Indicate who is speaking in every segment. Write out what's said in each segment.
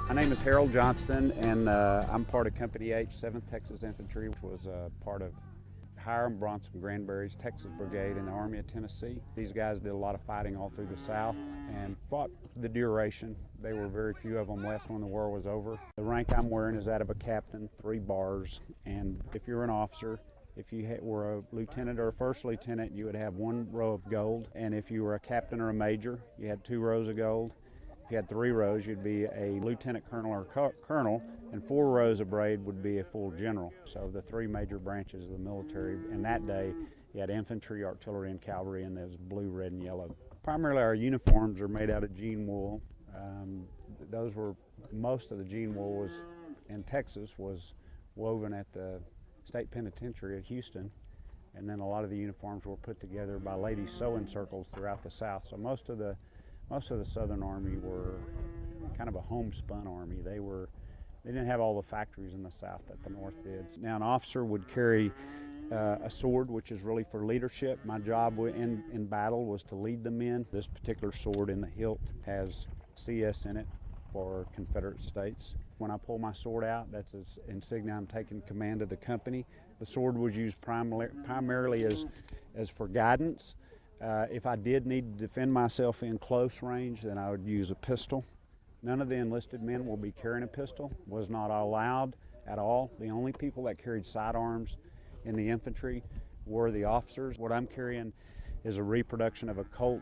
Speaker 1: My name is Harold Johnston, and I'm part of Company H, 7th Texas Infantry, which was part of Hiram Bronson Granberry's Texas Brigade in the Army of Tennessee. These guys did a lot of fighting all through the South and fought the duration. There were very few of them left when the war was over. The rank I'm wearing is that of a captain, 3 bars, and if you're an officer, if you were a lieutenant or a first lieutenant, you would have 1 row of gold, and if you were a captain or a major, you had 2 rows of gold. If you had 3 rows, you'd be a lieutenant colonel or colonel, and 4 rows of braid would be a full general. So the 3 major branches of the military in that day, you had infantry, artillery, and cavalry, and there's blue, red, and yellow. Primarily our uniforms are made out of jean wool. Most of the jean wool was in Texas was woven at the state penitentiary at Houston, and then a lot of the uniforms were put together by ladies sewing circles throughout the South. So most of the Southern Army were kind of a homespun army. They didn't have all the factories in the South that the North did. Now an officer would carry a sword, which is really for leadership. My job in battle was to lead the men. This particular sword in the hilt has CS in it for Confederate States. When I pull my sword out, that's an insignia I'm taking command of the company. The sword was used primarily as for guidance. If I did need to defend myself in close range, then I would use a pistol. None of the enlisted men will be carrying a pistol. Was not allowed at all. The only people that carried sidearms in the infantry were the officers. What I'm carrying is a reproduction of a Colt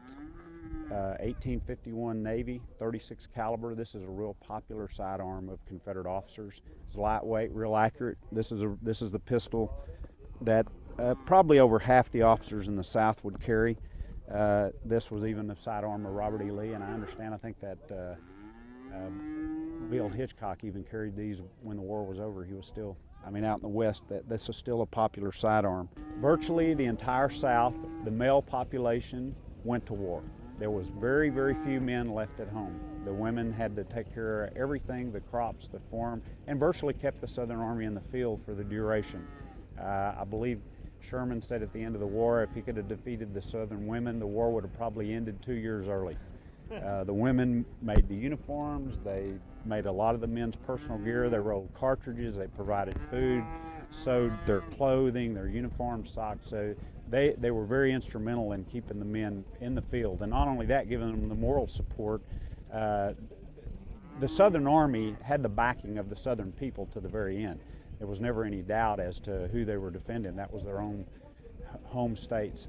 Speaker 1: 1851 Navy 36 caliber. This is a real popular sidearm of Confederate officers. It's lightweight, real accurate. This is the pistol that probably over half the officers in the South would carry. This was even the sidearm of Robert E. Lee, and I think that Bill Hitchcock even carried these when the war was over. He was still, out in the West, this is still a popular sidearm. Virtually the entire South, the male population went to war. There was very, very few men left at home. The women had to take care of everything, the crops, the farm, and virtually kept the Southern Army in the field for the duration. I believe Sherman said at the end of the war, if he could have defeated the Southern women, the war would have probably ended 2 years early. The women made the uniforms, they made a lot of the men's personal gear, they rolled cartridges, they provided food, sewed their clothing, their uniforms, socks. So they were very instrumental in keeping the men in the field, and not only that, giving them the moral support. The Southern Army had the backing of the Southern people to the very end. There was never any doubt as to who they were defending. That was their own home states.